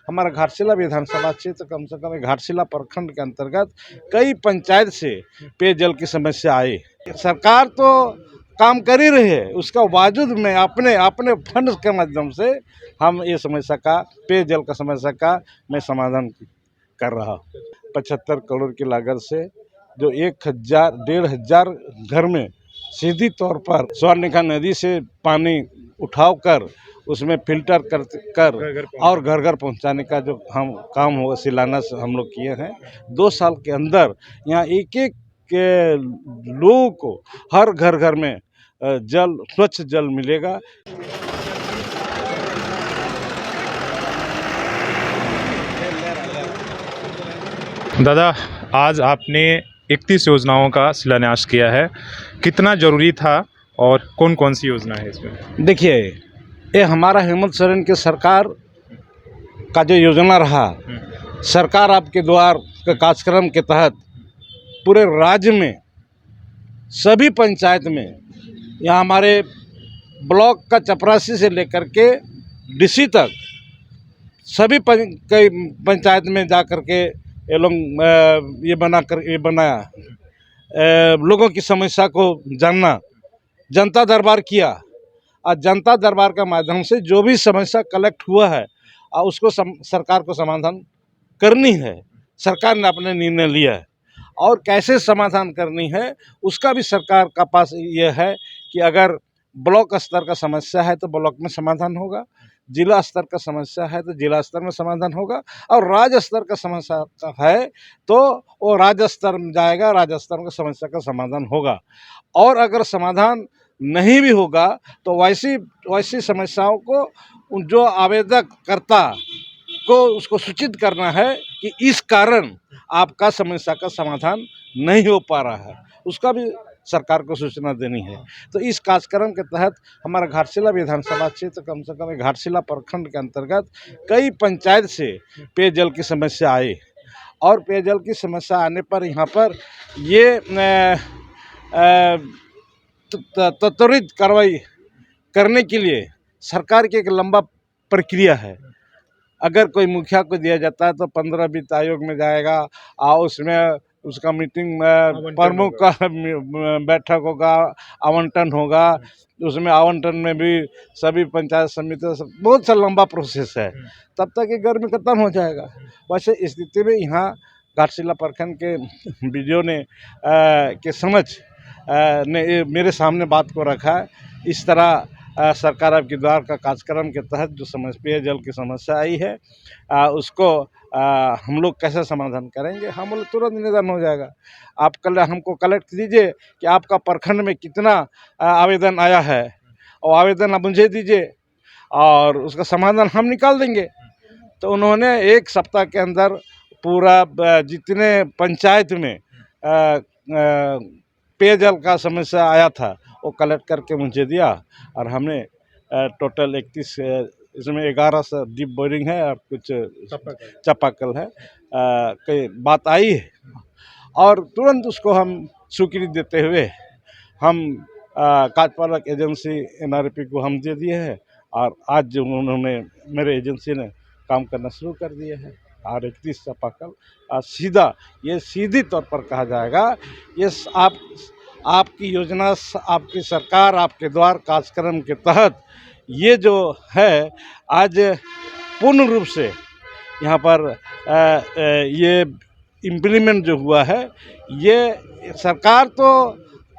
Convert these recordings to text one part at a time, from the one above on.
हमारा घाटशिला विधानसभा क्षेत्र कम से कम घाटशिला प्रखंड के अंतर्गत कई पंचायत से पेयजल की समस्या आई। सरकार तो काम कर ही रही है, उसका बावजूद में अपने अपने फंड के माध्यम से हम ये समस्या का पेयजल का समस्या का मैं समाधान कर रहा हूँ। 75 करोड़ की लागत से जो 1,000-1,500 घर में सीधी तौर पर स्वर्णरेखा नदी से पानी उठाकर उसमें फिल्टर कर और घर घर पहुंचाने का जो हम काम होगा शिलान्यास हम लोग किए हैं। 2 साल के अंदर यहाँ एक एक के लोगों को हर घर घर में जल स्वच्छ जल मिलेगा। दादा, आज आपने 31 योजनाओं का शिलान्यास किया है, कितना ज़रूरी था और कौन कौन सी योजना है इसमें? देखिए, ये हमारा हेमंत सोरेन की सरकार का जो योजना रहा, सरकार आपके द्वार के कार्यक्रम के तहत पूरे राज्य में सभी पंचायत में, यहाँ हमारे ब्लॉक का चपरासी से लेकर के डीसी तक सभी कई पंचायत में जा कर के ये लोग ये बनाया लोगों की समस्या को जानना, जनता दरबार किया और जनता दरबार के माध्यम से जो भी समस्या कलेक्ट हुआ है उसको सरकार को समाधान करनी है। सरकार ने अपने निर्णय लिया है और कैसे समाधान करनी है उसका भी सरकार का पास ये है कि अगर ब्लॉक स्तर का समस्या है तो ब्लॉक में समाधान होगा, जिला स्तर का समस्या है तो जिला स्तर में समाधान होगा और राज्य स्तर का समस्या है तो वो राज्य स्तर में जाएगा, राज्य स्तर में समस्या का समाधान होगा। और अगर समाधान नहीं भी होगा तो वैसी समस्याओं को जो आवेदक करता को उसको सूचित करना है कि इस कारण आपका समस्या का समाधान नहीं हो पा रहा है, उसका भी सरकार को सूचना देनी है। तो इस कार्यक्रम के तहत हमारा घाटशिला विधानसभा क्षेत्र कम से कम घाटशिला प्रखंड के अंतर्गत कई पंचायत से पेयजल की समस्या आई और पेयजल की समस्या आने पर यहाँ पर ये त्वरित कार्रवाई करने के लिए सरकार की एक लंबा प्रक्रिया है। अगर कोई मुखिया को दिया जाता है तो 15 वित्त आयोग में जाएगा और उसमें उसका मीटिंग प्रमुख का बैठक होगा, आवंटन होगा, उसमें आवंटन में भी सभी पंचायत समिति बहुत सा लंबा प्रोसेस है, तब तक ये गर्मी खत्म हो जाएगा। वैसे स्थिति में यहाँ घाटशिला प्रखंड के वीडियो ने के समझ ने मेरे सामने बात को रखा है। इस तरह सरकार आपके द्वार का कार्यक्रम के तहत जो पेयजल की समस्या आई है उसको हम लोग कैसे समाधान करेंगे, हम लोग तुरंत निदान हो जाएगा। आप कल हमको कलेक्ट दीजिए कि आपका प्रखंड में कितना आवेदन आया है और आवेदन आप मुझे दीजिए और उसका समाधान हम निकाल देंगे। तो उन्होंने 1 सप्ताह के अंदर पूरा जितने पंचायत में पेयजल का समस्या आया था वो कलेक्ट करके मुझे दिया और हमने टोटल 31 इसमें 11 से डीप बोरिंग है और कुछ चापाकल है कई बात आई है और तुरंत उसको हम स्वीकृति देते हुए हम कार्यपालक एजेंसी NRP को हम दे दिए हैं और आज जो उन्होंने मेरे एजेंसी ने काम करना शुरू कर दिया है और 31 चापाकल सीधी तौर पर कहा जाएगा ये आपकी योजना, आपकी सरकार आपके द्वार कार्यक्रम के तहत ये जो है आज पूर्ण रूप से यहाँ पर ये इम्प्लीमेंट जो हुआ है, ये सरकार तो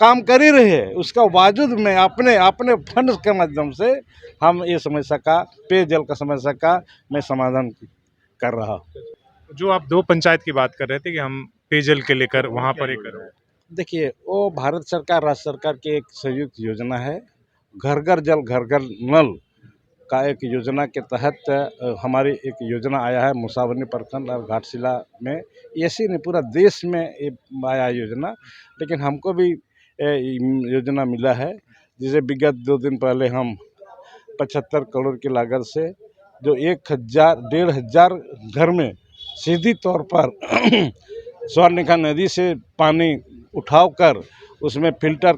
काम कर ही रही है, उसका बावजूद में अपने अपने फंड के माध्यम से हम ये समस्या का पेयजल का समस्या का मैं समाधान कर रहा हूँ। जो आप 2 पंचायत की बात कर रहे थे कि हम पेयजल के लेकर वहाँ पर एक देखिए, वो भारत सरकार राज्य सरकार की एक संयुक्त योजना है, घर घर जल घर घर नल का एक योजना के तहत हमारी एक योजना आया है मुसावनी प्रखंड और घाटशिला में। ऐसी नहीं पूरा देश में ये आया योजना, लेकिन हमको भी योजना मिला है जिसे विगत 2 दिन पहले हम 75 करोड़ की लागत से जो 1,000-1,500 घर में सीधी तौर पर स्वर्णरेखा नदी से पानी उठाकर उसमें फिल्टर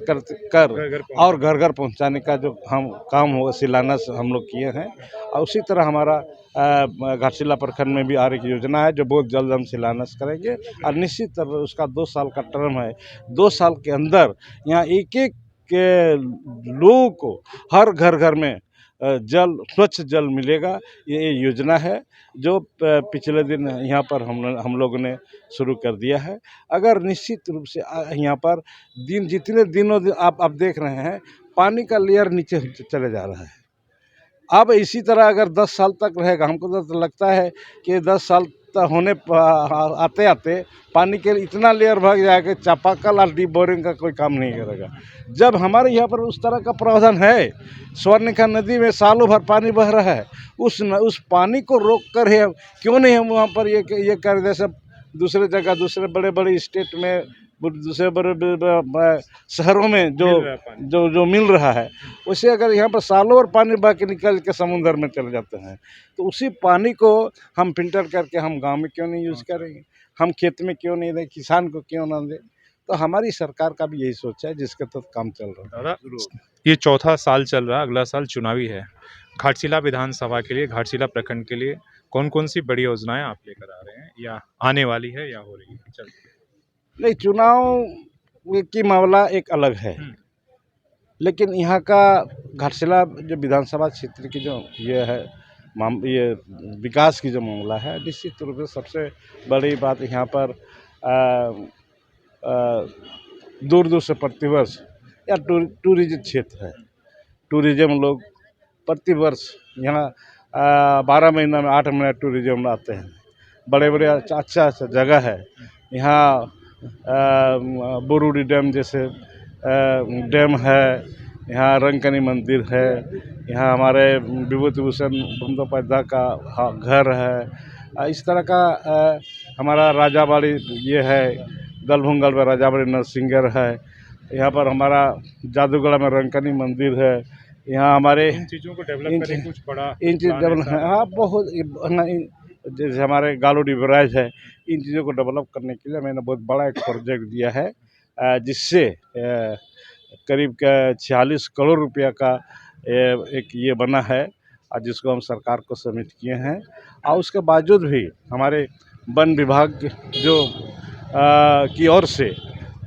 कर और घर घर पहुंचाने का जो हम काम होगा शिलान्यास हम लोग किए हैं और उसी तरह हमारा घाटशिला प्रखंड में भी आ रही योजना है जो बहुत जल्द हम शिलान्यास करेंगे। और निश्चित तौर पर उसका 2 साल का टर्म है। 2 साल के अंदर यहाँ एक एक के लोगों को हर घर घर में जल, स्वच्छ जल मिलेगा। ये योजना है जो पिछले दिन यहाँ पर हम लोगों ने शुरू कर दिया है। अगर निश्चित रूप से यहाँ पर जितने दिनों आप देख रहे हैं पानी का लेयर नीचे चले जा रहा है। अब इसी तरह अगर 10 साल तक रहेगा, हमको तो लगता है कि 10 साल तक होने आते आते पानी के इतना लेयर भग जाएगा कि चापाकल और डीप बोरिंग का कोई काम नहीं करेगा। जब हमारे यहाँ पर उस तरह का प्रावधान है, स्वर्णरेखा नदी में सालों भर पानी बह रहा है, उस पानी को रोक कर है क्यों नहीं हम वहाँ पर ये कर दे। सब दूसरे जगह, दूसरे बड़े बड़े स्टेट में, दूसरे बड़े शहरों में जो मिल रहा है, उसे अगर यहाँ पर सालों और पानी बह के निकल के समुद्र में चले जाते हैं तो उसी पानी को हम फिल्टर करके हम गांव में क्यों नहीं यूज़ करेंगे, हम खेत में क्यों नहीं दें, किसान को क्यों ना दें। तो हमारी सरकार का भी यही सोच है जिसके तहत काम चल रहा है। दादा, ये चौथा साल चल रहा है, अगला साल चुनावी है। घाटशिला विधानसभा के लिए, घाटशिला प्रखंड के लिए कौन कौन सी बड़ी योजनाएं आप लेकर आ रहे हैं, या आने वाली है या हो रही है? चल नहीं, चुनाव की मामला एक अलग है, लेकिन यहाँ का घाटशिला जो विधानसभा क्षेत्र की जो ये विकास की जो मामला है, निश्चित रूप से सबसे बड़ी बात यहाँ पर दूर दूर से प्रतिवर्ष या टूरिज्म क्षेत्र है। टूरिज्म लोग प्रतिवर्ष यहाँ 12 महीना में 8 महीना टूरिज्म आते हैं। बड़े बड़े अच्छा जगह है यहाँ। बुरुडी डैम जैसे डैम है, यहाँ रंगकनी मंदिर है, यहाँ हमारे विभूति भूषण बंदोपाध्याय का घर है। इस तरह का हमारा राजाबाड़ी ये है, दलभुंगल में राजाबाड़ी नरसिंहगढ़ है। यहाँ पर हमारा जादूगढ़ में रंगकनी मंदिर है। यहाँ हमारे इन चीज़ों को डेवलप करने कुछ बड़ा इन चीज़ डेवलप, हाँ बहुत, जैसे हमारे गालोडी बैराज है, इन चीज़ों को डेवलप करने के लिए मैंने बहुत बड़ा एक प्रोजेक्ट दिया है, जिससे करीब 46 करोड़ रुपया का एक ये बना है, और जिसको हम सरकार को सबमिट किए हैं। और उसके बावजूद भी हमारे वन विभाग जो की ओर से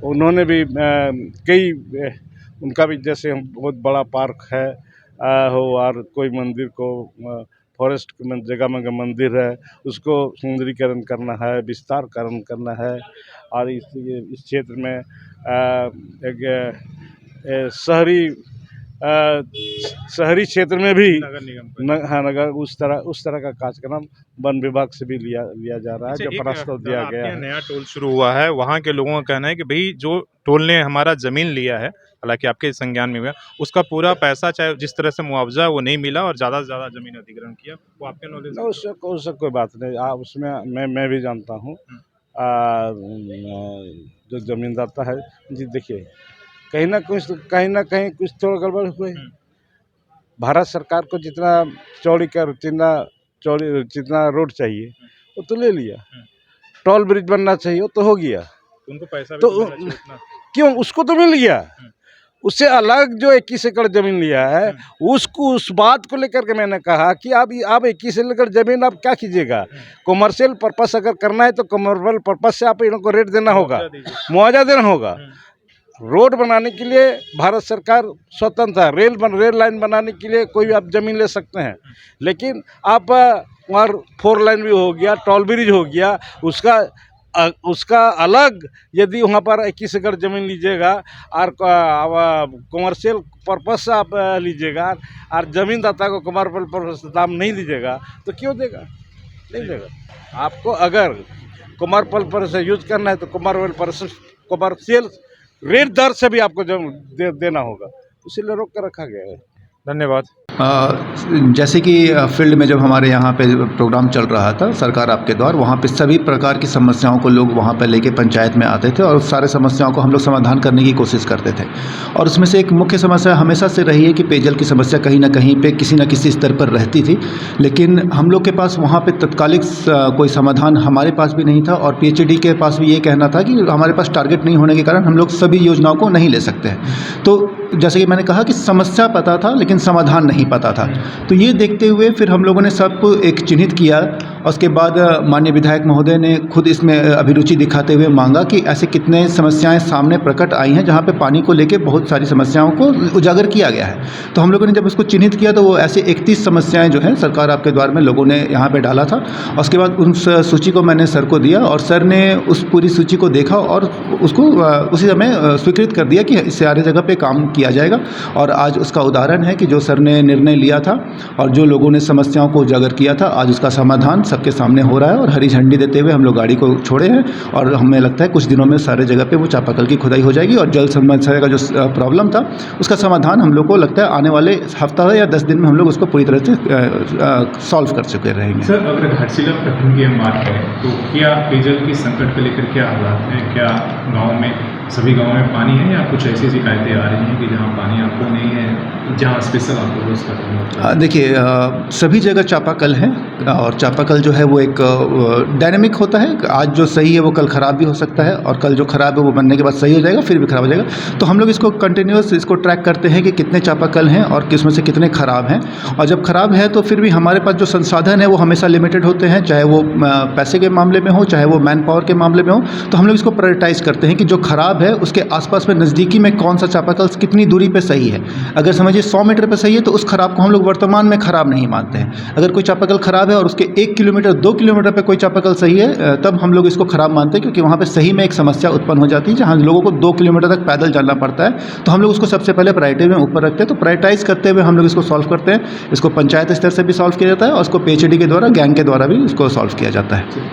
उन्होंने भी कई उनका भी, जैसे हम बहुत बड़ा पार्क है हो, और कोई मंदिर को फॉरेस्ट जगह में मंदिर है उसको सुंदरीकरण करना है, विस्तारकरण करना है। और इस क्षेत्र में एक शहरी क्षेत्र में भी नगर उस तरह का कार्यक्रम वन विभाग से भी लिया जा रहा है, जो प्रस्ताव दिया गया है। नया टोल शुरू हुआ है, वहाँ के लोगों का कहना है कि भाई जो टोल ने हमारा ज़मीन लिया है, हालांकि आपके संज्ञान में हुआ, उसका पूरा पैसा चाहे जिस तरह से मुआवजा वो नहीं मिला और ज़्यादा से ज़्यादा ज़मीन अधिग्रहण किया। वो आपके नॉलेज में? उससे कोई बात नहीं। उसमें मैं भी जानता हूँ जो ज़मींदाता है जी। देखिए, कहीं ना कहीं कुछ तो गड़बड़ हुई। भारत सरकार को जितना जितना रोड चाहिए वो तो ले लिया, टोल ब्रिज बनना चाहिए वो तो हो गया, उनको पैसा तो क्यों, उसको तो मिल गया। उससे अलग जो 21 एकड़ ज़मीन लिया है, उसको उस बात को लेकर के मैंने कहा कि आप 21 एकड़ ज़मीन आप क्या कीजिएगा, कमर्शियल पर्पस अगर करना है तो कमर्शियल पर्पस से आप इनको रेट देना होगा, मुआवजा देना होगा। रोड बनाने के लिए भारत सरकार स्वतंत्र है, रेल लाइन बनाने के लिए कोई भी आप ज़मीन ले सकते हैं, लेकिन आप वहाँ 4 लाइन भी हो गया, टोल ब्रिज हो गया, उसका अलग यदि वहाँ पर 21 एकड़ ज़मीन लीजिएगा और कमर्शियल पर्पस से आप लीजिएगा और ज़मीनदाता को कमर्शियल पर्पस से दाम नहीं दीजिएगा तो क्यों देगा, नहीं देगा। आपको अगर कमर्शियल पर्पस से यूज करना है तो कमर्शियल रेट दर से भी आपको देना होगा, इसीलिए रोक कर रखा गया है। धन्यवाद। जैसे कि फील्ड में जब हमारे यहाँ पे प्रोग्राम चल रहा था सरकार आपके द्वार, वहाँ पे सभी प्रकार की समस्याओं को लोग वहाँ पे लेके पंचायत में आते थे और सारे समस्याओं को हम लोग समाधान करने की कोशिश करते थे। और उसमें से एक मुख्य समस्या हमेशा से रही है कि पेयजल की समस्या कहीं ना कहीं पे किसी न किसी स्तर पर रहती थी, लेकिन हम लोग के पास वहाँ पे तत्कालिक कोई समाधान हमारे पास भी नहीं था और PHED के पास भी ये कहना था कि हमारे पास टारगेट नहीं होने के कारण हम लोग सभी योजनाओं को नहीं ले सकते हैं। तो जैसे कि मैंने कहा कि समस्या पता था लेकिन समाधान नहीं पता था। तो ये देखते हुए फिर हम लोगों ने सब एक चिन्हित किया। उसके बाद माननीय विधायक महोदय ने खुद इसमें अभिरुचि दिखाते हुए मांगा कि ऐसे कितने समस्याएं सामने प्रकट आई हैं जहां पे पानी को लेके बहुत सारी समस्याओं को उजागर किया गया है। तो हम लोगों ने जब उसको चिन्हित किया तो वो ऐसे 31 समस्याएं जो हैं सरकार आपके द्वार में लोगों ने यहाँ पे डाला था। और उसके बाद उस सूची को मैंने सर को दिया और सर ने उस पूरी सूची को देखा और उसको उसी समय स्वीकृत कर दिया कि इस सारे जगह पे काम किया जाएगा। और आज उसका उदाहरण है कि जो सर ने निर्णय लिया था और जो लोगों ने समस्याओं को उजागर किया था, आज उसका समाधान सबके सामने हो रहा है। और हरी झंडी देते हुए हम लोग गाड़ी को छोड़े हैं और हमें लगता है कुछ दिनों में सारे जगह पे वो चापाकल की खुदाई हो जाएगी और जल समस्या का जो प्रॉब्लम था उसका समाधान हम लोग को लगता है आने वाले हफ्ता या 10 दिन में हम लोग उसको पूरी तरह से सॉल्व कर चुके रहेंगे। सर, अगर घाटशिला प्रखंड की हम बात करें तो क्या पेयजल की संकट को लेकर क्या हालात हैं? क्या गाँव में सभी गाँवों में पानी है या कुछ ऐसी शिकायतें आ रही हैं कि जहाँ पानी आपको नहीं है, जहाँ स्पेशल आपको रोज का? देखिए, सभी जगह चापाकल हैं और चापाकल जो है वो एक डायनेमिक होता है। आज जो सही है वो कल ख़राब भी हो सकता है और कल जो ख़राब है वो बनने के बाद सही हो जाएगा, फिर भी ख़राब हो जाएगा। तो हम लोग इसको कंटिन्यूस इसको ट्रैक करते हैं कि कितने चापाकल हैं और किसमें से कितने ख़राब हैं। और जब ख़राब है तो फिर भी हमारे पास जो संसाधन है वो हमेशा लिमिटेड होते हैं, चाहे वो पैसे के मामले में हो, चाहे वो मैन पावर के मामले में हो। तो हम लोग इसको प्रायोरिटाइज़ करते हैं कि जो ख़राब है उसके आसपास में नज़दीकी में कौन सा चापाकल कितनी दूरी पे सही है। अगर समझिए 100 मीटर पे सही है तो उस खराब को हम लोग वर्तमान में खराब नहीं मानते हैं। अगर कोई चापाकल खराब है और उसके 1 किलोमीटर 2 किलोमीटर पे कोई चापाकल सही है तब हम लोग इसको खराब मानते हैं, क्योंकि वहाँ पे सही में एक समस्या उत्पन्न हो जाती है जहाँ लोगों को 2 किलोमीटर तक पैदल जाना पड़ता है। तो हम लोग उसको सबसे पहले प्रायोरिटी में ऊपर रखते हैं। तो प्रायोरिटाइज करते हुए हम लोग इसको सॉल्व करते हैं। इसको पंचायत स्तर से भी सॉल्व किया जाता है और उसको PHD के द्वारा, गैंग के द्वारा भी इसको सॉल्व किया जाता है।